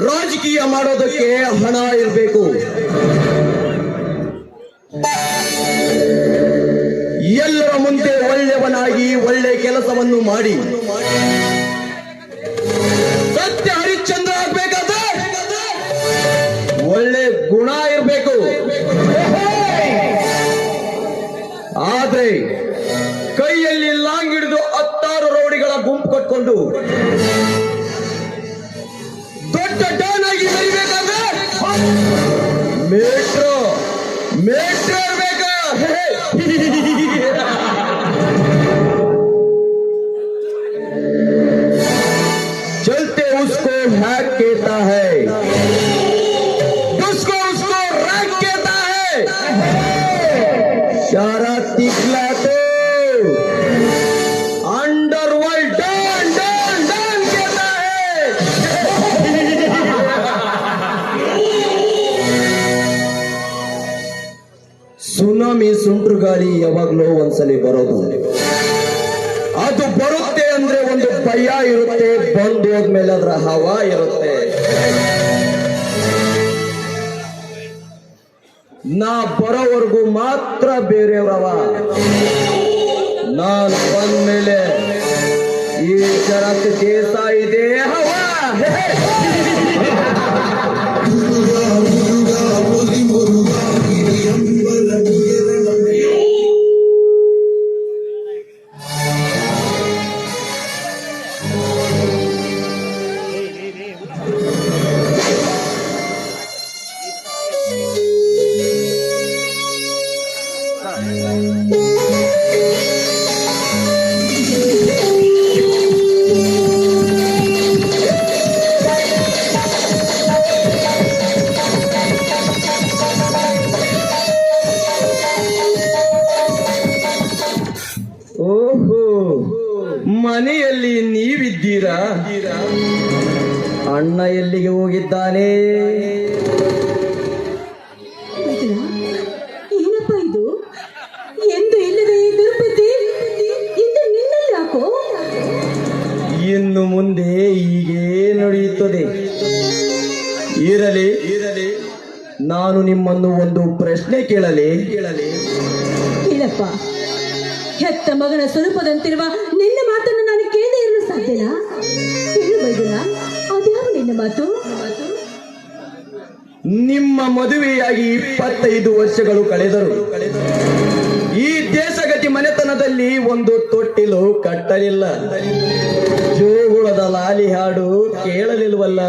ರಾಜಕೀಯ ಮಾಡೋದಕ್ಕೆ ಹಣ ಇರಬೇಕು. ಎಲ್ಲರ ಮುಂದೆ ಒಳ್ಳೆಯವನಾಗಿ ಒಳ್ಳೆ ಕೆಲಸವನ್ನು ಮಾಡಿ ಸತ್ಯ ಹರಿಶ್ಚಂದ್ರ ಆಗ್ಬೇಕಾದ್ರೆ ಒಳ್ಳೆ ಗುಣ ಇರಬೇಕು. ಆದ್ರೆ ಕೈಯಲ್ಲಿ ಲಾಂಗ್ ಹಿಡಿದು 16 ರೌಡಿಗಳ ಗುಂಪು ಕಟ್ಕೊಂಡು ದೊಡ್ಡ ಡಾನ್ ಆಗಿ ಬೆಳಿಬೇಕಾದ್ರೆ ಮೇಟ್ರೋ ಇರ್ಬೇಕು. चलते उसको हैक कहता है, उसको रैक कहता है, सारा तिखला तो अंडरवर्ल्ड डॉन कहता है. ಸುನಾಮಿ ಸುಂಟ್ರು ಗಾಳಿ ಯಾವಾಗ್ಲೋ ಒಂದ್ಸಲಿ ಬರೋದು. ಅದು ಬರುತ್ತೆ ಅಂದ್ರೆ ಒಂದು ಭಯ ಇರುತ್ತೆ, ಬಂದು ಹೋದ್ಮೇಲೆ ಅದರ ಹವಾ ಇರುತ್ತೆ. ನಾ ಬರೋವರೆಗೂ ಮಾತ್ರ ಬೇರೆಯವರವ, ನಾನು ಬಂದ್ಮೇಲೆ ಈ ಜಗತ್ ದೇಶ ಇದೆ ಹವಾ. ಓಹೋ, ಮನೆಯಲ್ಲಿ ನೀವಿದ್ದೀರಾ? ಅಣ್ಣ ಎಲ್ಲಿಗೆ ಹೋಗಿದ್ದಾನೆ? ಏನಪ್ಪ ಇದು? ಎಂದು ಇಲ್ಲದೆ ದುರ್ಬುದ್ಧಿ ಇದು ನಿನ್ನಲ್ಲಿ ಯಾಕೋ? ಇನ್ನು ಮುಂದೆ ಹೀಗೆ ನಡೆಯುತ್ತದೆ. ಇರಲಿ, ನಾನು ನಿಮ್ಮನ್ನು ಒಂದು ಪ್ರಶ್ನೆ ಕೇಳಲಿ ಇಲ್ಲಪ್ಪ, ಹೆತ್ತ ಮಗನ ಸ್ವರೂಪದಂತಿರುವ ನಿನ್ನ ಮಾತನ್ನು ನಾನು ಕೇಳದೆ ಇರಲು ಸಾಧ್ಯನಾ? ಹೇಳು ಮೈದುನ, ಅದ್ಯಾವ ನಿನ್ನ ಮಾತು? ನಿಮ್ಮ ಮದುವೆಯಾಗಿ 25 ವರ್ಷಗಳು ಕಳೆದರು. ಈ ದೇಶಗತಿ ಮನೆತನದಲ್ಲಿ ಒಂದು ತೊಟ್ಟಿಲು ಕಟ್ಟಲಿಲ್ಲ. ಜೋಗುಳದ ಲಾಲಿ ಹಾಡು ಕೇಳಲಿಲ್ವಲ್ಲ.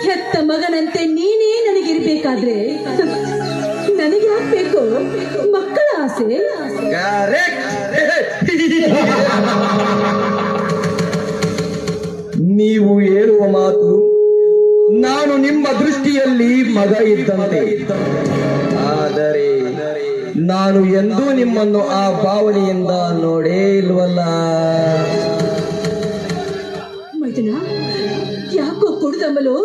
ಹೆತ್ತ ಮಗನಂತೆ ನೀನೇ ನನಗಿರ್ಬೇಕಾದ್ರೆ ನನಗೆ ಆಗ್ಬೇಕು ಮಕ್ಕಳ ಆಸೆ. ನೀವು ಹೇಳುವ ಮಾತು ನಾನು ನಿಮ್ಮ ದೃಷ್ಟಿಯಲ್ಲಿ ಮಗ ಇದ್ದಂತೆ. ಆದರೆ ನಾನು ಎಂದೂ ನಿಮ್ಮನ್ನು ಆ ಭಾವನೆಯಿಂದ ನೋಡೇ ಇಲ್ವಲ್ಲ. ಮೈದುನ, ಯಾಕೋ ಕುಡ್ದಮ್ಮಲು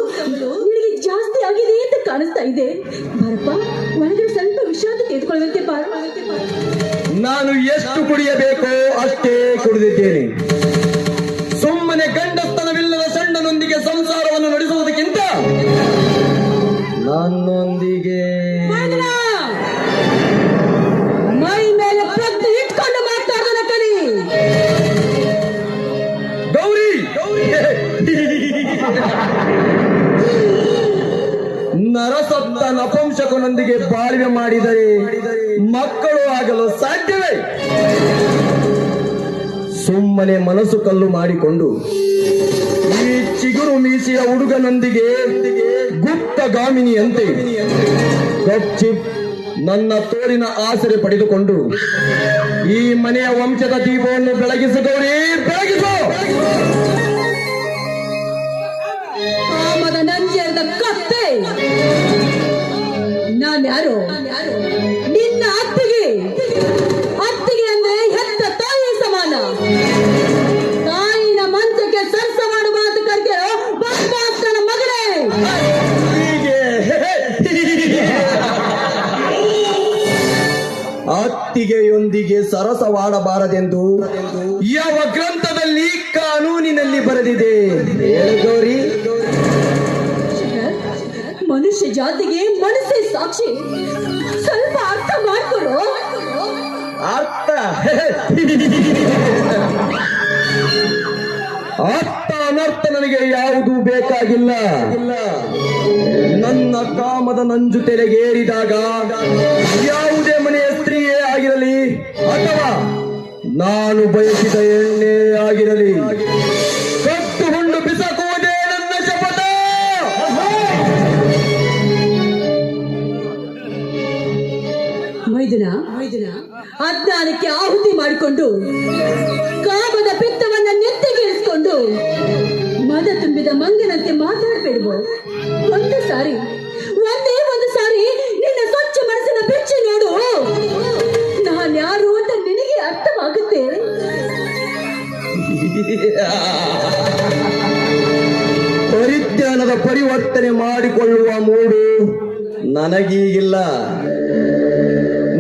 ನಿನಗೆ ಜಾಸ್ತಿ ಆಗಿದೆ ಅಂತ ಕಾಣಿಸ್ತಾ ಇದೆ. ಬಾರಪ್ಪ, ಒಳಗಡೆ ಸ್ವಲ್ಪ ವಿಶ್ರಾಂತಿ ತೆಗೆದುಕೊಳ್ಳುವಂತೆ ಬಾರ. ನಾನು ಎಷ್ಟು ಕುಡಿಯಬೇಕೋ ಅಷ್ಟೇ ಕುಡಿದಿದ್ದೇನೆ. ಸುಮ್ಮನೆ ಗಂಡಸ್ತನವಿಲ್ಲದ ಸಣ್ಣನೊಂದಿಗೆ ಸಂಸಾರವನ್ನು ನಡೆಸುವುದಕ್ಕಿಂತ ನನ್ನೊಂದಿಗೆ ಮೈ ಮೇಲೆ ಪ್ರಜ್ಞೆ ಇಟ್ಕೊಂಡು ಮಾತಾಡೋಣ ಕಲಿ. ಗೌರಿ ನರಸಪ್ತ ನಪುಂಸಕನೊಂದಿಗೆ ಬಾಳ್ವೆ ಮಾಡಿದರೆ ಮಕ್ಕಳು ಆಗಲು ಸಾಧ್ಯವೇ? ಸುಮ್ಮನೆ ಮನಸ್ಸು ಕಲ್ಲು ಮಾಡಿಕೊಂಡು ಈ ಚಿಗುರು ಮೀಸೆಯ ಹುಡುಗನೊಂದಿಗೆ ಗುಪ್ತಗಾಮಿನಿಯಂತೆ ಗಪ್ಚಿಪ್ ನನ್ನ ತೋರಿನ ಆಸರೆ ಪಡೆದುಕೊಂಡು ಈ ಮನೆಯ ವಂಶದ ದೀಪವನ್ನು ಬೆಳಗಿಸು ಗೌರಿ, ಬೆಳಗಿಸು. ಕಾಮದ ನಂಜೇರಿದ ಕತ್ತೆ, ನಾನ್ಯಾರು? ನಿನ್ನ ಅತ್ತಿಗೆ. ಅತ್ತಿಗೆ ಅಂದ್ರೆ ಹೆತ್ತ ತಾಯಿ ಸಮಾನ. ತಾಯಿನ ಮಂಚಕ್ಕೆ ಸರ್ಸ ಮಾಡುವ ಮಾತು ಕರ್ಕೆರೋ ಬಸ್ಮಾಸ್ತನ ಮಗನೇ. ಅತ್ತಿಗೆಯೊಂದಿಗೆ ಸರಸವಾಡಬಾರದೆಂದು ಯಾವ ಗ್ರಂಥದಲ್ಲಿ ಕಾನೂನಿನಲ್ಲಿ ಬರೆದಿದೆ ಗೌರಿ? ಮನುಷ್ಯ ಜಾತಿಗೆ ಮನಸ್ಸೇ ಸಾಕ್ಷಿ. ಸ್ವಲ್ಪ ಅರ್ಥ ಮಾಡ್ಕೊಡು. ಅರ್ಥ ಅನರ್ಥ ನನಗೆ ಯಾವುದು ಬೇಕಾಗಿಲ್ಲ. ನನ್ನ ಕಾಮದ ನಂಜು ತೆರೆಗೇರಿದಾಗ ಯಾವುದೇ ಮನೆಯ ಸ್ತ್ರೀಯೇ ಆಗಿರಲಿ ಅಥವಾ ನಾನು ಬಯಸಿದ ಎಣ್ಣೆ ಆಗಿರಲಿ, ಕಟ್ಟುಕೊಂಡು ಬಿಸಾಕುವುದೇ ನನ್ನ ಶಪಥ. ಮೈದುನ, ಅಜ್ಞಾನಕ್ಕೆ ಆಹುತಿ ಮಾಡಿಕೊಂಡು ಕಾಮದ ಪಿತ್ತವನ್ನ ನೆತ್ತಿಗೇರಿಸಿಕೊಂಡು ಮದ ತುಂಬಿದ ಮಂಗನಂತೆ ಮಾತಾಡಬೇಡುವ. ಒಂದು ಸಾರಿ ನಿನ್ನ ಸ್ವಚ್ಛ ಮನಸ್ಸಿನ ಬೆಚ್ಚಿ ನೋಡು. ನಾನ್ಯಾರು ಅಂತ ನಿನಗೆ ಅರ್ಥವಾಗುತ್ತೆ. ಪರಿಜ್ಞಾನದ ಪರಿವರ್ತನೆ ಮಾಡಿಕೊಳ್ಳುವ ಮೂಡು ನನಗೀಗಿಲ್ಲ.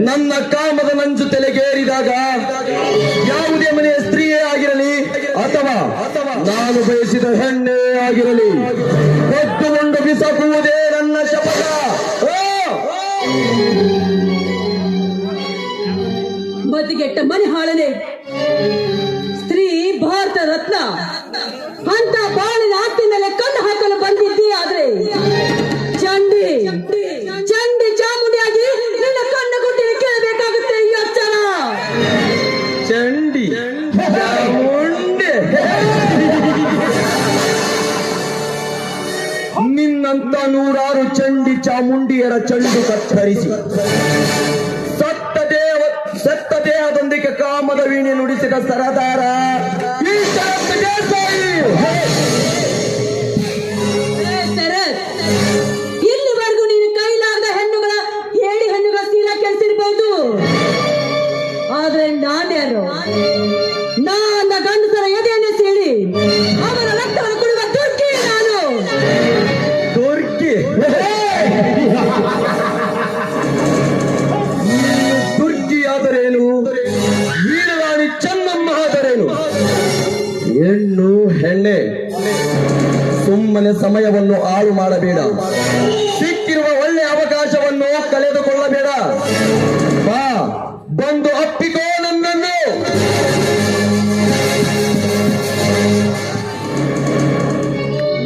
ನನ್ನ ಕಾಮದ ನಂಜು ತಲೆಗೇರಿದಾಗ ಯಾವುದೇ ಮನೆಯ ಸ್ತ್ರೀಯೇ ಆಗಿರಲಿ ಅಥವಾ ನಾನು ಬಯಸಿದ ಹೆಣ್ಣೆ ಆಗಿರಲಿ, ಕಟ್ಟುಕೊಂಡು ಬಿಸಾಕುವುದೇ ನನ್ನ ಶಪಥ. ಮತಿಗೆಟ್ಟ ಮನೆ ಹಾಳನೆ. ಸ್ತ್ರೀ ಭಾರತ ರತ್ನ ಅಂತ ಬಾಳಿನ ಆಸ್ತಿ ಮೇಲೆ ಕಣ್ಣು ಹಾಕಲು ಬಂದಿದ್ದೀ. ಆದ್ರೆ ಚಂಡಿ ಚಾಮುಂಡಿಯಾಗಿ ನಿನ್ನ ಕಣ್ಣ ಗುಟ್ಟಿನ ಕೇಳಬೇಕಾಗುತ್ತೆ. ಈ ಅಚ್ಚರ ಚಂಡಿ ಚಾಮುಂಡಿ. ನಿನ್ನಂತ ನೂರಾರು ಚಂಡಿ ಚಾಮುಂಡಿಯರ ಚಂಡು ಕತ್ತರಿಸಿ ಸತ್ತ ದೇಹದೊಂದಿಗೆ ಕಾಮದ ವೀಣೆ ನುಡಿಸಿದ ಸರದಾರ ಈ ಶರತ್ ದೇಸಾಯಿ. ಶರತ್, ಇಲ್ಲಿವರೆಗೂ ನೀನು ಕೈಲಾಗದ ಹೆಣ್ಣುಗಳ ಸೀಲ ಕೆಲ್ಸಿರ್ಬಹುದು. ಆದ್ರೆ ನಾನ್ಯಾರು? ನನ್ನ ಗಂಡಸರ ಎದೆಯನ್ನೇ ಸೇರಿ ಅವರ ರಕ್ತವನ್ನು ಕುಡಿಯುವ ತುರ್ಕಿ ನಾನು. ತುರ್ಕಿ ಆದರೇನು? ವೀರರಾಣಿ ಚೆನ್ನಮ್ಮ ಆದರೇನು? ಹೆಣ್ಣು ಹೆಣ್ಣೆ, ಸುಮ್ಮನೆ ಸಮಯವನ್ನು ಹಾಳು ಮಾಡಬೇಡ. ಸಿಕ್ಕಿರುವ ಒಳ್ಳೆ ಅವಕಾಶವನ್ನು ಕಳೆದುಕೊಳ್ಳಬೇಡ. ಬಾ, ಬಂದು ಅಪ್ಪಿಕೋ ನನ್ನನ್ನು.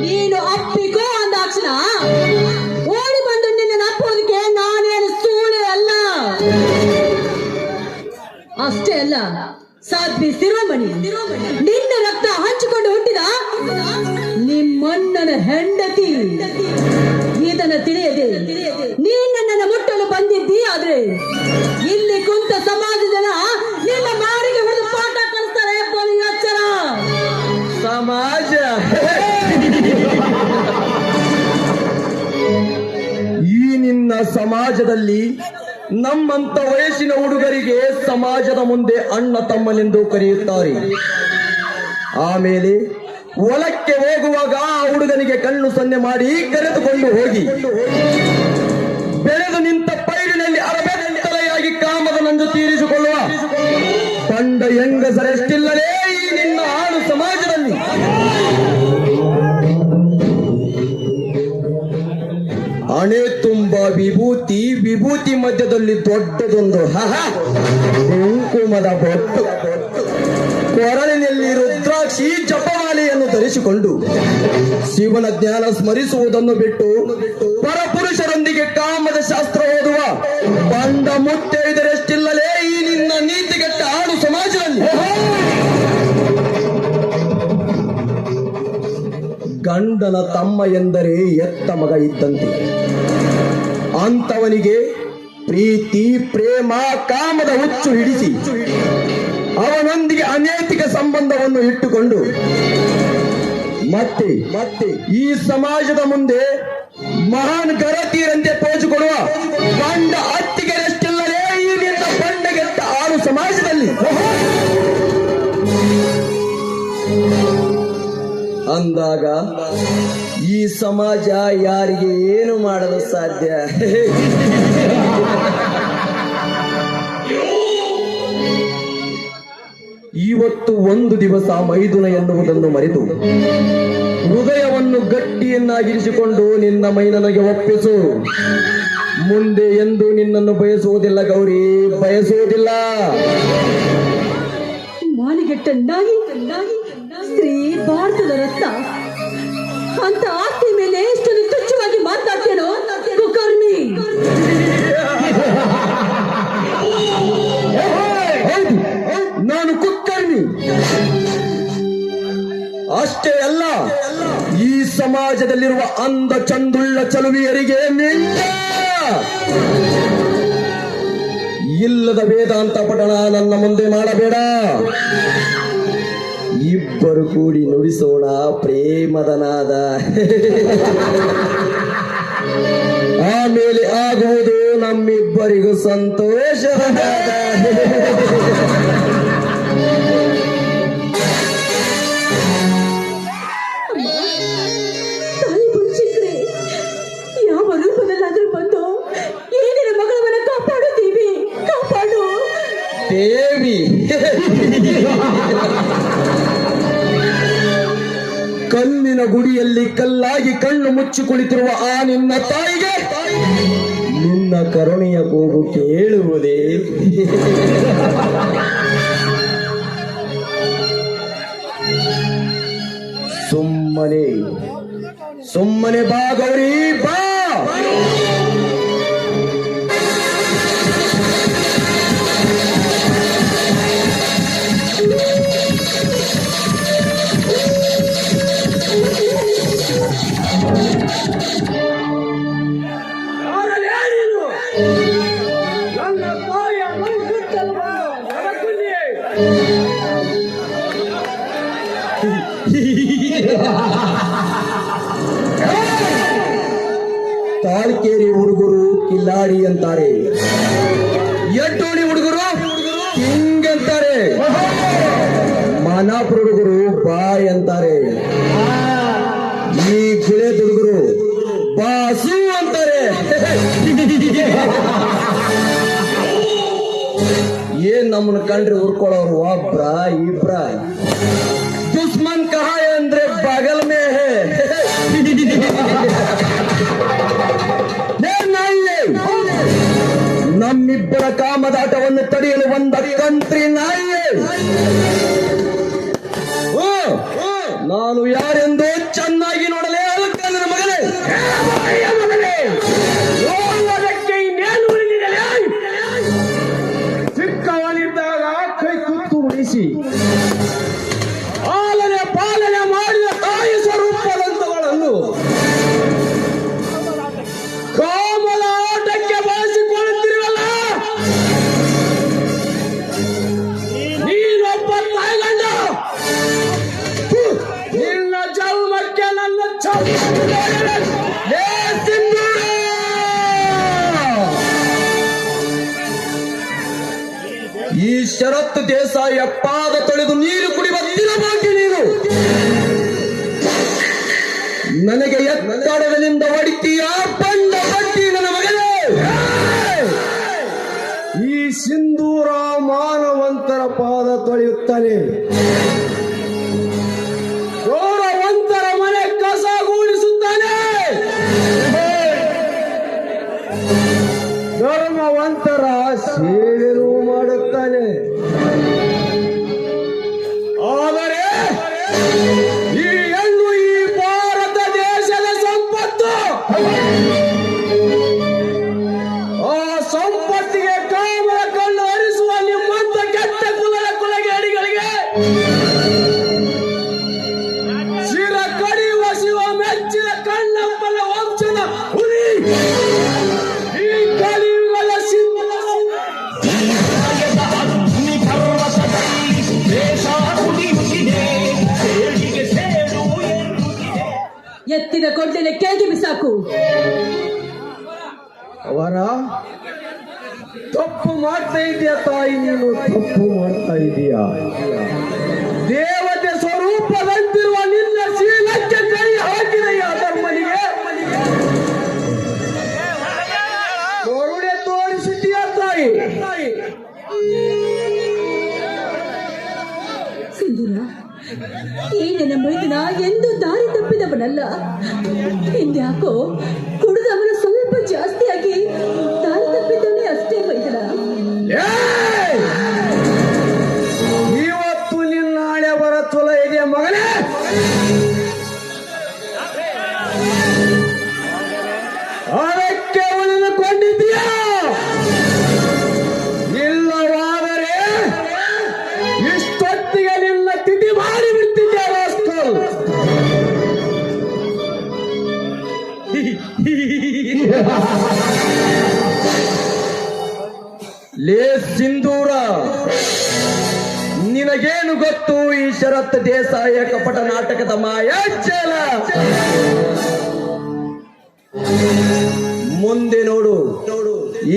ನೀನು ಅಪ್ಪಿಕೋ ಅಂದಾಕ್ಷಣ ಓಡಿ ಬಂದು ನಿನ್ನ ಅಪ್ಪೋದಕ್ಕೆ ನಾನೇನು ಸೂಳೆ ಅಲ್ಲ. ಅಷ್ಟೇ ಅಲ್ಲ, ಸಾಧ್ವಿ ಶಿರೋಮಣಿ, ನಿನ್ನ ರಕ್ತ ಹಂಚಿಕೊಂಡು ಹುಟ್ಟಿದ ನಿಮ್ಮಣ್ಣನ ಹೆಂಡತಿ. ಇದನ್ನು ತಿಳಿಯದೆ ನೀನು ನನ್ನನ್ನು ಮುಟ್ಟಲು ಬಂದಿದ್ದಿ. ಆದ್ರೆ ಇಲ್ಲಿ ಕುಂತ ಸಮಾಜ ಜನ ನಿನ್ನ ಮಾರಿಗೆ ಹೊಡೆದು ಪಾಠ ಕಲಿಸ್ತಾರೆ. ಎಚ್ಚರ. ಸಮಾಜ ಈ ನಿನ್ನ ಸಮಾಜದಲ್ಲಿ ನಮ್ಮಂತ ವಯಸ್ಸಿನ ಹುಡುಗರಿಗೆ ಸಮಾಜದ ಮುಂದೆ ಅಣ್ಣ ತಮ್ಮನೆಂದು ಕರೆಯುತ್ತಾರೆ. ಆಮೇಲೆ ಹೊಲಕ್ಕೆ ಹೋಗುವಾಗ ಆ ಹುಡುಗನಿಗೆ ಕಣ್ಣು ಸನ್ನೆ ಮಾಡಿ ಕರೆದುಕೊಂಡು ಹೋಗಿ ಬೆಳೆದು ನಿಂತ ಪೈರಿನಲ್ಲಿ ಅರಬೆತ್ತಲೆಯಾಗಿ ಕಾಮದ ನಂಜು ತೀರಿಸಿಕೊಳ್ಳುವ ಕಂಡ ಹೆಂಗಸರೆಷ್ಟಿಲ್ಲಲೇ ಈ ನಿನ್ನ ಆಳು ಸಮಾಜದಲ್ಲಿ. ಹಣೆ ತುಂಬ ವಿಭೂತಿ, ವಿಭೂತಿ ಮಧ್ಯದಲ್ಲಿ ದೊಡ್ಡದೊಂದು ಕುಂಕುಮದ ಬೊಟ್ಟು, ಕೊರಳಿನಲ್ಲಿ ರುದ್ರಾಕ್ಷಿ ಜಪಮಾಲೆಯನ್ನು ಧರಿಸಿಕೊಂಡು ಶಿವನ ಜ್ಞಾನ ಸ್ಮರಿಸುವುದನ್ನು ಬಿಟ್ಟು ಪರಪುರುಷರೊಂದಿಗೆ ಕಾಮದ ಶಾಸ್ತ್ರ ಓದುವ ಬಂಡ ಮುತ್ತೈದರೆಷ್ಟಿಲ್ಲಲೇ ಈ ನಿನ್ನ ನೀತಿಗೆಟ್ಟ ಆಡು ಸಮಾಜದಲ್ಲಿ. ಗಂಡನ ತಮ್ಮ ಎಂದರೆ ಎತ್ತ ಮಗ ಇದ್ದಂತೆ. ಅಂತವನಿಗೆ ಪ್ರೀತಿ, ಪ್ರೇಮ, ಕಾಮದ ಹುಚ್ಚು ಹಿಡಿಸಿ ಅವನೊಂದಿಗೆ ಅನೈತಿಕ ಸಂಬಂಧವನ್ನು ಇಟ್ಟುಕೊಂಡು ಮತ್ತೆ ಈ ಸಮಾಜದ ಮುಂದೆ ಮಹಾನ್ ಗರತೀರಂತೆ ಪೋಜು ಕೊಡುವ ಗಂಡ ಅತ್ತಿಗೆರೆಷ್ಟಿಲ್ಲಲೇ ಈ ನಿನ್ನ ಬಂಡಗೆಟ್ಟ ಆಳು ಸಮಾಜದಲ್ಲಿ. ಅಂದಾಗ ಈ ಸಮಾಜ ಯಾರಿಗೆ ಏನು ಮಾಡಲು ಸಾಧ್ಯ? ಇವತ್ತು ಒಂದು ದಿವಸ ಮೈದುನ ಎನ್ನುವುದನ್ನು ಮರೆತು ಹೃದಯವನ್ನು ಗಟ್ಟಿಯನ್ನಾಗಿರಿಸಿಕೊಂಡು ನಿನ್ನ ಮೈನನಿಗೆ ಒಪ್ಪಿಸು. ಮುಂದೆ ಎಂದು ನಿನ್ನನ್ನು ಬಯಸುವುದಿಲ್ಲ ಗೌರಿ, ಬಯಸುವುದಿಲ್ಲ. ಮಾನಿಗೆಟ್ಟ ನಾಯಿ ಸ್ತ್ರೀ ಭಾರತದ ರತ್ನ ಅಂತ ಆಸ್ತಿ ಮೇಲೆ ಎಷ್ಟೊಂದು ತುಚ್ಛವಾಗಿ ಮಾತಾಡ್ತೇನೋ ಕುಕರ್ಮಿ. ನಾನು ಕುಕ್ಕರ್ಮಿ. ಅಷ್ಟೇ ಅಲ್ಲ, ಈ ಸಮಾಜದಲ್ಲಿರುವ ಅಂದ ಚಂದುಳ್ಳ ಚಲುವಿಯರಿಗೆ ಮಿಂಚ ಇಲ್ಲದ ವೇದಾಂತ ಪಠಣ ನನ್ನ ಮುಂದೆ ಮಾಡಬೇಡ. ಇಬ್ಬರು ಕೂಡಿ ನುಡಿಸೋಣ ಪ್ರೇಮದ ನಾದ. ಆಮೇಲೆ ಆಗುವುದು ನಮ್ಮಿಬ್ಬರಿಗೂ ಸಂತೋಷದ ನಾದ. ತಾಯಿ ಪುರುಷಿದ್ರೆ ಯಾವ ರೂಪದಲ್ಲಾದ್ರೂ ಬಂದು ಏನಿನ ಮಗಳವನ್ನ ಕಾಪಾಡುತ್ತೀವಿ, ಕಾಪಾಡು ದೇವಿ. ಕಲ್ಲಿನ ಗುಡಿಯಲ್ಲಿ ಕಲ್ಲಾಗಿ ಕಣ್ಣು ಮುಚ್ಚಿ ಕುಳಿತಿರುವ ಆ ನಿನ್ನ ತಾಯಿಗೆ ನಿನ್ನ ಕರುಣೆಯ ಕೂಗು ಕೇಳುವುದೇ? ಸುಮ್ಮನೆ ಬಾ ಗೌರಿ, ಬಾ. ತಾಳ್ಕೇರಿ ಹುಡುಗರು ಕಿಲ್ಲಾಡಿ ಅಂತಾರೆ, ಎಟ್ಟೋಣಿ ಹುಡುಗರು ಕಿಂಗ್ ಅಂತಾರೆ, ಮಾನಾಪುರ ಹುಡುಗರು ಬಾಯ್ ಅಂತಾರೆ, ಈ ಗುಳೆ ಹುಡುಗರು ಬಾಸು ಅಂತಾರೆ. ಏನ್ ನಮ್ಮನ್ನ ಕಂಡ್ರೆ ಉರ್ಕೊಳ್ಳೋರು ಒಬ್ರ ಇಬ್ರ ದುಶ್ಮನ್ ಕಹಾಯ ಅಂದ್ರೆ ಬಗಲ್ ಮೇ ಹೇ. ಕಾಮದಾಟವನ್ನು ತಡೆಯಲು ಬಂದ ಕಂತ್ರಿ ನಾಯಿಯೇ, ನಾನು ಯಾರೆಂದು ಚೆನ್ನಾಗಿ ನೋಡಲೇ ಆಗುತ್ತೆ ನನ್ನ ಮಗನೇ. ನೋಡುವುದಕ್ಕೆ ಇನ್ನೇನು ಉಳಿದಿದೆ? ಚಿಕ್ಕವನಿದ್ದಾಗ ಕೈ ತುತ್ತು ಉಳಿಸಿ ಪಾಲನೆ ಪಾಲನೆ ಮಾಡಿದ ತಾಯಿ ಸ್ವರೂಪದಂತಗಳನ್ನು ಕಾಮದ ಆಟಕ್ಕೆ ಬಳಸಿಕೊಳ್ಳುತ್ತಿರುವಲ್ಲ, ನೀನೊಬ್ಬ ತಾಯಿಗಂಡ. ನಿನ್ನ ಜನ್ಮಕ್ಕೆ ನನ್ನ ಈ ಶರತ್ ದೇಸಾಯಿಯ ಪಾದ ತೊಳೆದು ನೀರು ಕುಡಿಯುವ ದಿನವಾಗಿ ನೀನು ನನಗೆ ಎತ್ತಡಗಳಿಂದ ಹೊಡಿತೀಯ ಬಂಡ ಬಡ್ಡಿ ನನ್ನ ಮಗನೇ. ಈ ಸಿಂಧೂರ ಮಾನವಂತರ ಪಾದ ತೊಳೆಯುತ್ತಾನೆ, ಗೌರವಂತರ ಮನೆ ಕಸ ಗೂಡಿಸುತ್ತಾನೆ, ಧರ್ಮವಂತರ ಸೇವೆನೂ ಮಾಡುತ್ತಾನೆ. ಆದರೆ ಈ ಹೆಣ್ಣು ಈ ಭಾರತ ದೇಶದ ಸಂಪತ್ತು. ಆ ಸಂಪತ್ತಿಗೆ ಕಾಮದ ಕಣ್ಣು ಹರಿಸುವ ನಿಮ್ಮಂತ ಕೆಟ್ಟ ಕುಲದ ಕುಲಗೇಡಿಗಳಿಗೆ ಶಿರ ಕಡಿಯುವ ಶಿವ ಮೆಚ್ಚಿದ ಕಣ್ಣಪ್ಪನ ವಂಶದ ಹುಲಿ ಈ ಕಲಿಯುಗದ ಎತ್ತಿದ ಕೊಡ್ಲಿನ ಕೇಗಿ ಬಿಸಾಕು. ಅವರ ತಪ್ಪು ಮಾಡ್ತಾ ಇದೆಯಾ ತಾಯಿ, ನೀನು ತಪ್ಪು ಮಾಡ್ತಾ ಇದೀಯಾ. ದೇವತೆ ಸ್ವರೂಪದಂತಿರುವ ನಿನ್ನ ಶೀಲಕ್ಕೆ ಕೈ ಹಾಕಿದ ಈ ಅಧರ್ಮನಿಗೆ ಕರುಣೆ ತೋರಿಸಿದೀಯಾ ತಾಯಿ. ಸಿಂಧೂರ, ಈ ನನ್ನ ಮೈದನ ಎಂದು ದಾರಿ ತಪ್ಪಿದವನಲ್ಲ. ಹಿಂದ್ಯಾಕೋ ಕುಡಿದವನ ಸ್ವಲ್ಪ ಜಾಸ್ತಿಯಾಗಿ ದಾರಿ ತಪ್ಪಿದ್ದವನೇ ಅಷ್ಟೇ ಮೈದನ. ಏಯ್! ಇವತ್ತು ನಿನ್ನ ಹಣೆ ಬರ ಚೊಲ ಇದೆಯಾ ಮಗನೇ? ಅದಕ್ಕೆ ಉಳಿದುಕೊಂಡಿದ್ದೀಯಾ? ಇಲ್ಲವಾದರೆ ಇಷ್ಟೊತ್ತಿಗೆ ನಿನ್ನ ತಿಥಿ ಮಾಡಿ ಬಿಡ್ತಿದ್ಯಾ ರಾಸ್ಕಲ್. ಲೇ ಸಿಂಧೂರ, ನಿನಗೇನು ಗೊತ್ತು ಈ ಶರತ್ ದೇಸಾಯಿಯ ಕಪಟ ನಾಟಕದ ಮಾಯಾಚಾಲ? ಮುಂದೆ ನೋಡು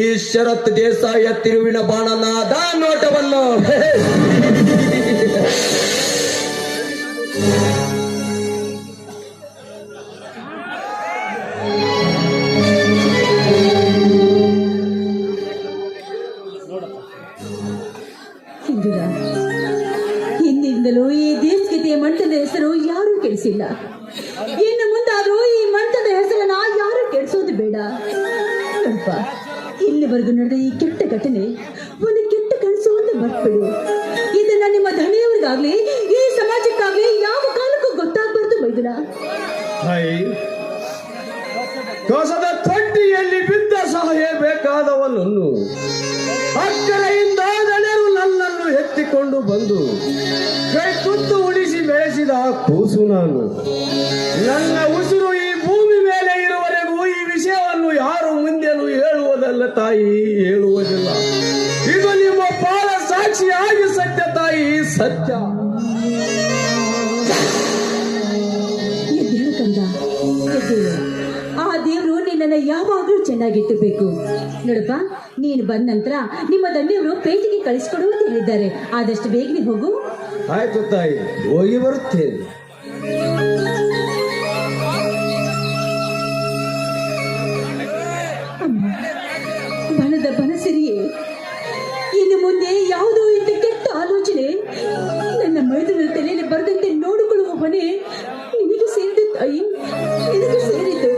ಈ ಶರತ್ ದೇಸಾಯಿಯ ತಿರುವಿನ ಬಾಣನಾದ ನೋಟವನ್ನು. ಸಿಂಧೂರ, ಹಿಂದಿಂದಲೂ ಈ ದೇಶಗತಿಯ ಮಂಟದ ಹೆಸರು ಯಾರೂ ಕೆಡಿಸಿಲ್ಲ. ಇನ್ನು ಮುಂದಾದ್ರೂ ಈ ಮಂಟದ ಹೆಸರನ್ನ ಯಾರು ಕೆಡಿಸೋದು ಬೇಡ. ನೋಡಪ್ಪ, ಇಲ್ಲಿವರೆಗೂ ನಡೆದ ಈ ಕೆಟ್ಟ ಘಟನೆ ಒಂದು ಕೆಟ್ಟ ಕನಸು ಅಂತ ಬರ್ಬಿಡು. ಇದನ್ನ ನಿಮ್ಮ ಧಣಿಯವರಿಗಾಗ್ಲಿ ಈ ಸಮಾಜಕ್ಕಾಗ್ಲಿ ಯಾವ ಕಾಲಕ್ಕೂ ಗೊತ್ತಾಗ್ಬಾರ್ದು ಮೈದುನ. ಕಸದ ತೊಟ್ಟಿಯಲ್ಲಿ ಬಿದ್ದ ಸಹಾಯ ಬೇಕಾದವನನ್ನು ಅಕ್ಕರೆಯಿಂದ ದಣರು ನನ್ನನ್ನು ಎತ್ತಿಕೊಂಡು ಬಂದು ಕೈ ತುತ್ತು ಉಳಿಸಿ ಬೆಳೆಸಿದ ಕೂಸು ನಾನು. ನನ್ನ ಉಸಿರು ಈ ಭೂಮಿ ಮೇಲೆ ಇರುವವರೆಗೂ ಈ ವಿಷಯವನ್ನು ಯಾರು ಮುಂದೆನೂ ಹೇಳುವುದಲ್ಲ ತಾಯಿ, ಹೇಳುವುದಿಲ್ಲ. ಇದು ನಿಮ್ಮ ಪಾದ ಸಾಕ್ಷಿಯಾಗಿ ಸತ್ಯ ತಾಯಿ, ಸತ್ಯ. ಎದ್ದೇಳು ಕಂದ, ಎದ್ದೇಳು. ಆ ದೇವರು ನಿನ್ನನ್ನು ಯಾವಾಗಲೂ ಚೆನ್ನಾಗಿಟ್ಟಬೇಕು. ನೋಡಪ್ಪ, ನೀನು ಬಂದ ನಂತರ ನಿಮ್ಮ ದಂಡೆಯವರು ಪೇಟೆಗೆ ಕಳಿಸ್ಕೊಡು ಅಂತ ಹೇಳಿದ್ದಾರೆ. ಆದಷ್ಟು ಬೇಗನೆ ಹೋಗು. ಆಯ್ತು ತಾಯಿ, ಹೋಗಿ ಬರುತ್ತೇನೆ. ಅಮ್ಮ, ಬನದ ಬನಸಿರಿಯೇ, ಇನ್ನು ಮುಂದೆ ಯಾವುದೋ ಇಂಥ ಕೆಟ್ಟ ಆಲೋಚನೆ ನನ್ನ ಮೈದುನ ತಲೆಯಲ್ಲಿ ಬರದಂತೆ ನೋಡಿಕೊಳ್ಳುವ ಹೊಣೆ ನಿನಗೆ ಸೇರಿತು ತಾಯಿ, ನಿನಗೆ ಸೇರಿತು.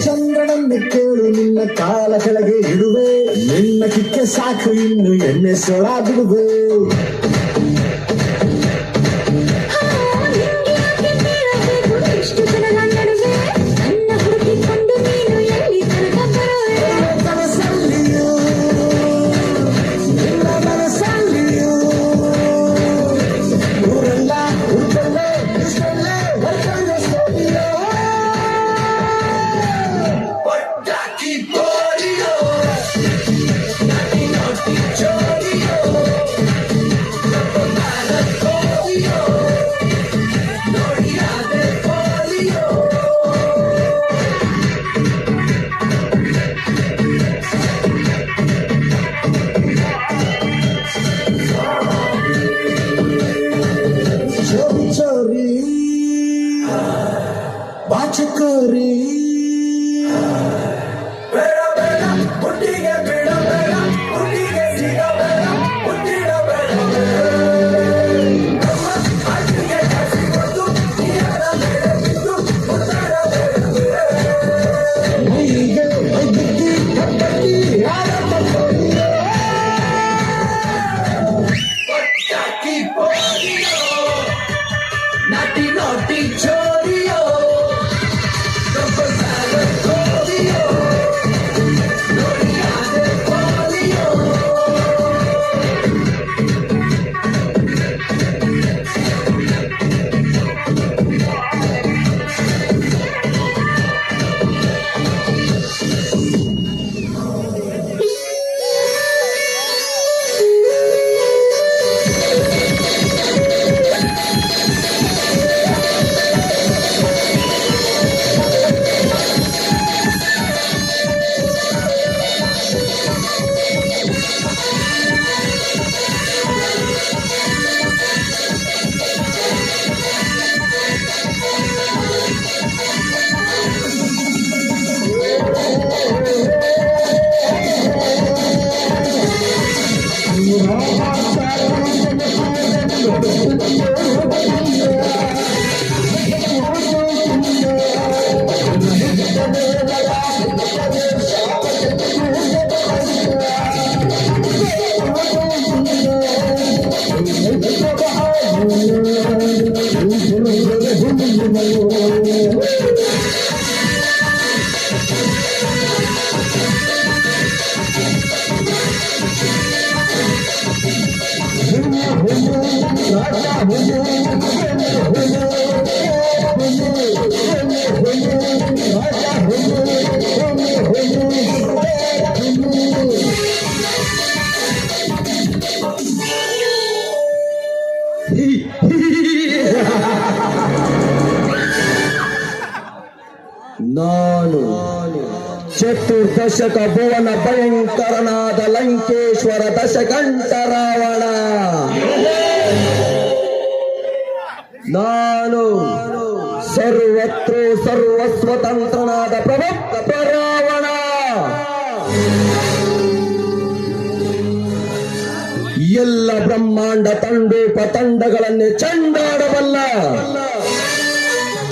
ಚಂದ್ರನನ್ನು ಕೇಳು ನಿನ್ನ ಕಾಲ ಕೆಳಗೆ ಇಡುವೆ ನಿನ್ನ ಕಿಕ್ಕೆ ಸಾಕು ಇನ್ನು ಎಣ್ಣೆ ಸೊಳ ಬಿಡುವೆ ಇಷ್ಟು ಜನರ ನಡುವೆ ನನ್ನ ಹುಡುಕಿಕೊಂಡು ನೀನು ಎಲ್ಲಿ ತನಕ ಬರುವೆ ಕನಸಲ್ಲಿಯೂ ನಿನ್ನ ಮನಸ್ಸಲ್ಲಿಯೂ ಊರೆಲ್ಲ ಹುಡುಕಲ್ಲ ಇಷ್ಟಲ್ಲೇ ಬರ್ಕಂಡ ಸ್ಟೋರಿಯೋ ಚೋರಿ ಚೋರಿ ಬಾಚಕೋರಿ ನಾನು ಚತುರ್ದಶಕ ಭುವನ ಭಯಂಕರನಾದ ಲಂಕೇಶ್ವರ ದಶಕಂಠ ರಾವಣ. ನಾನು ಸರ್ವತ್ರೂ ಸರ್ವಸ್ವತಂತ್ರನಾದ ಪ್ರಭುತ್ವ ರಾವಣ. ಎಲ್ಲ ಬ್ರಹ್ಮಾಂಡ ತಂಡಗಳನ್ನೇ ಚಂಡಾಡಬಲ್ಲ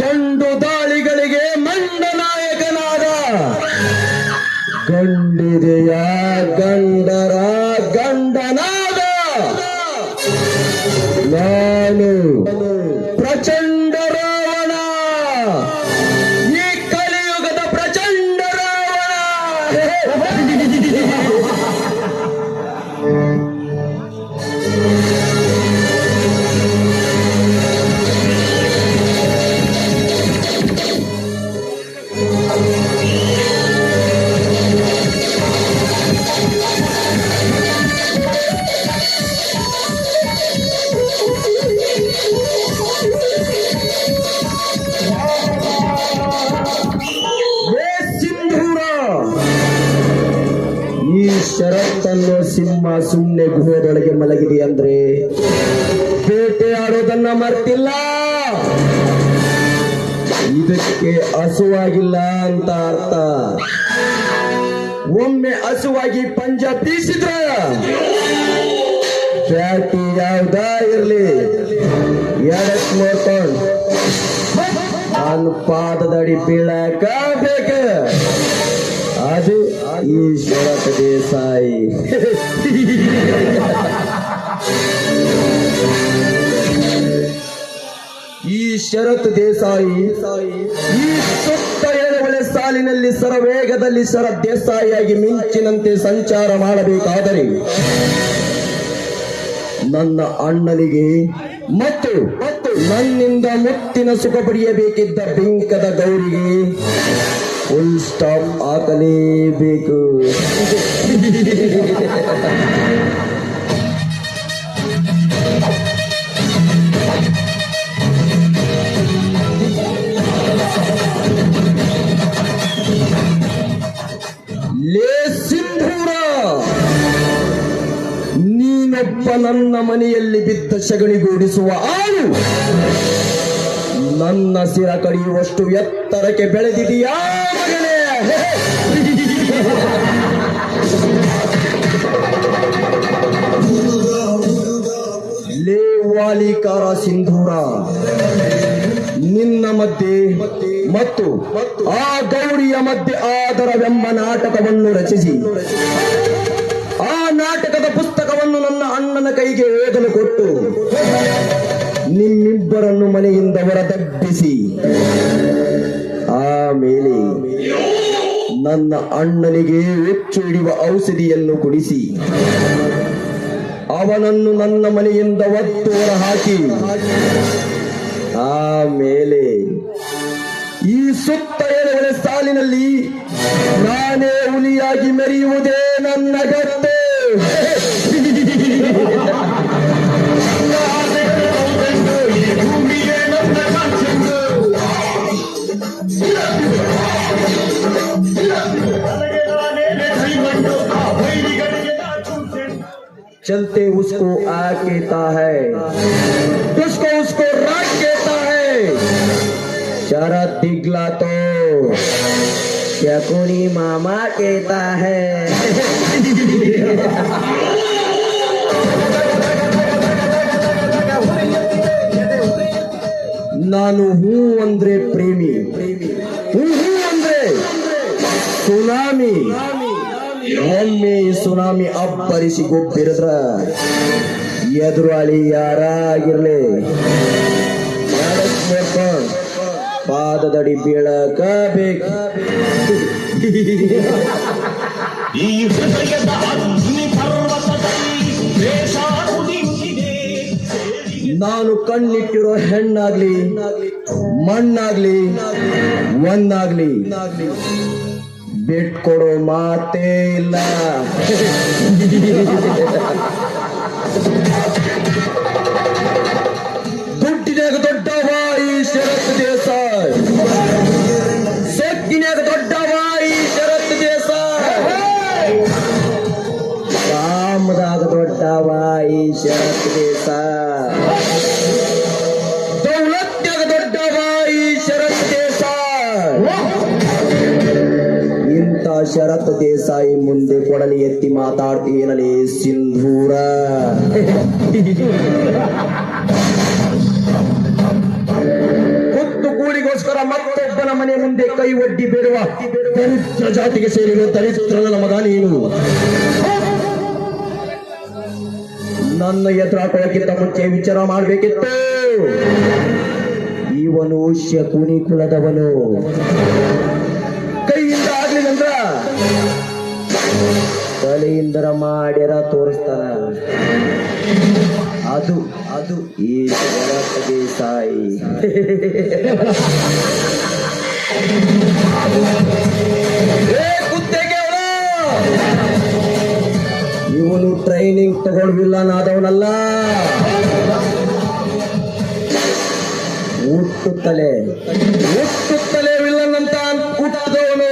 ಗಂಡು ದಾಳಿಗಳಿಗೆ ಮಂಡನಾಯಕನಾದ ಗಂಡಿದೆಯ ಗಂಡರ ಗಂಡನಾದ ನಾನು ಪ್ರಚಂಡ ರಾವಣ, ಈ ಕಲಿಯುಗದ ಪ್ರಚಂಡ ರಾವಣ. ಶರತ್ತನ್ನು ಸಿಂಹ ಸುಮ್ಮನೆ ಗುಹೆದೊಳಗೆ ಮಲಗಿದೆ ಅಂದ್ರೆ ಬೇಟೆಯಾಡೋದನ್ನ ಮರ್ತಿಲ್ಲ. ಇದಕ್ಕೆ ಹಸುವಾಗಿಲ್ಲ ಅಂತ ಅರ್ಥ. ಒಮ್ಮೆ ಹಸುವಾಗಿ ಪಂಜ ಬೀಸಿದ್ರ ಬ್ಯಾಟಿ ಯಾವ್ದ ಇರ್ಲಿ ಎಡಕ್ ನೋಡ್ಕೊಂಡು ನನ್ನ ಪಾದದಡಿ ಬೀಳಕ ಬೇಕ. ಅದು ಈ ಶರತ್ ದೇಸಾಯಿ. ಈ ಶರತ್ ದೇಸಾಯಿ ಈ ಸುತ್ತ ಎಳೆವಳೆ ಸಾಲಿನಲ್ಲಿ ಸರವೇಗದಲ್ಲಿ ಶರತ್ ದೇಸಾಯಿಯಾಗಿ ಮಿಂಚಿನಂತೆ ಸಂಚಾರ ಮಾಡಬೇಕಾದರೆ ನನ್ನ ಅಣ್ಣನಿಗೆ ಮತ್ತು ನನ್ನಿಂದ ಮುತ್ತಿನ ಸುಖ ಪಡೆಯಬೇಕಿದ್ದ ಬಿಂಕದ ಗೌರಿಗೆ ಫುಲ್ ಸ್ಟಾಪ್ ಹಾಕಲೇಬೇಕು. ಲೇ ಸಿಂಧೂರ, ನೀನೊಬ್ಬ ನನ್ನ ಮನೆಯಲ್ಲಿ ಬಿದ್ದ ಸಗಣಿಗೂಡಿಸುವ ಆಳು ನನ್ನ ಸಿರ ಕಡಿಯುವಷ್ಟು ಎತ್ತರಕ್ಕೆ ಬೆಳೆದಿದೆಯಾ ಮಗನೇ? ಲೇ ವಾಲಿಕಾರ ಸಿಂಧೂರ, ನಿನ್ನ ಮಧ್ಯೆ ಮತ್ತು ಆ ಗೌರಿಯ ಮಧ್ಯೆ ಆದರವೆಂಬ ನಾಟಕವನ್ನು ರಚಿಸಿ ಆ ನಾಟಕದ ಪುಸ್ತಕವನ್ನು ನನ್ನ ಅಣ್ಣನ ಕೈಗೆ ಓದಲು ಕೊಟ್ಟು ನಿಮ್ಮಿಬ್ಬರನ್ನು ಮನೆಯಿಂದ ಹೊರದಬ್ಬಿಸಿ ಆಮೇಲೆ ನನ್ನ ಅಣ್ಣನಿಗೆ ಹುಚ್ಚು ಹಿಡಿಯುವ ಔಷಧಿಯನ್ನು ಕುಡಿಸಿ ಅವನನ್ನು ನನ್ನ ಮನೆಯಿಂದ ಒತ್ತು ಹೊರ ಹಾಕಿ ಆಮೇಲೆ ಈ ಸುತ್ತ ಎಳೆವಳೆ ಸಾಲಿನಲ್ಲಿ ನಾನೇ ಹುಲಿಯಾಗಿ ಮೆರೆಯುವುದೇ ನನ್ನ ಗತ್ತೆ. चलते उसको आ कहता है, उसको राग कहता है. शरद दिखला तो शकुनी मामा कहता है. ನಾನು ಹೂ ಅಂದ್ರೆ ಪ್ರೇಮಿ, ಹೂ ಅಂದ್ರೆ ಸುನಾಮಿ. ಒಮ್ಮೆ ಈ ಸುನಾಮಿ ಅಬ್ಬರಿಸಿ ಗೊಬ್ಬಿರದ್ರ ಎದುರಾಳಿ ಯಾರಾಗಿರ್ಲಿ ಪಾದದಡಿ ಬೀಳಕ ಬೇಕು. ಈ ಹೃದಯದ ಅಗ್ನಿ ಪರ್ವತದಲ್ಲಿ ದ್ವೇಷ ಉದಿಯುತ್ತಿದೆ. ನಾನು ಕಣ್ಣಿಟ್ಟಿರೋ ಹೆಣ್ಣಾಗ್ಲಿ ಮಣ್ಣಾಗ್ಲಿ ಒಂದಾಗ್ಲಿ ಬಿಟ್ಕೊಡೋ ಮಾತೇ ಇಲ್ಲ. ದುಡ್ಡಿನಾಗ ದೊಡ್ಡವ ಈ ಶರತ್ ದೇಸಾಯಿ, ಸೊಕ್ಕಿನಾಗ ದೊಡ್ಡವ ಈ ಶರತ್ ದೇಸಾಯಿ, ಕಾಮದಾಗ ದೊಡ್ಡವ ಈ ಶರತ್ ದೇಸಾಯಿ, ದೌಲತ್ನಾಗ ದೊಡ್ಡವ ಈ ಶರತ್ ದೇಸಾಯಿ. ಇಂಥ ಶರತ್ ದೇಸಾಯಿ ಮುಂದೆ ಕೊಡಲಿ ಎತ್ತಿ ಮಾತಾಡ್ತೀನಲೇ ಸಿಂಧೂರ. ಹೊತ್ತು ಕೂಡಿಗೋಸ್ಕರ ಮತ್ತೊಬ್ಬನ ಮನೆ ಮುಂದೆ ಕೈ ಒಡ್ಡಿ ಬೇಡುವ ದರಿದ್ರ ಜಾತಿಗೆ ಸೇರಿರುವ ದರಿದ್ರನ ಮಗ ನೀನು. ನನ್ನ ಎದುರಾಟೋಕ್ಕಿಂತ ಮುಂಚೆ ವಿಚಾರ ಮಾಡಬೇಕಿತ್ತು. ಇವನು ಶಕುನಿ ಕುಲದವನು. ಕೈಯಿಂದ ಆಗ್ಲಿಲ್ಲಂದ್ರ ತಲೆಯಿಂದರ ಮಾಡ್ಯಾರ ತೋರಿಸ್ತಾನ. ಅದು ಅದು ಈ ಶರತ್ ದೇಸಾಯಿ. ಇವನು ಟ್ರೈನಿಂಗ್ ತಗೊಳ್ವಿಲ್ಲ ನಾದವನಲ್ಲ, ಹುಟ್ಟುತ್ತಲೇ ವಿಲ್ಲನ್ನಂತ ಹುಟ್ಟಿದವನು.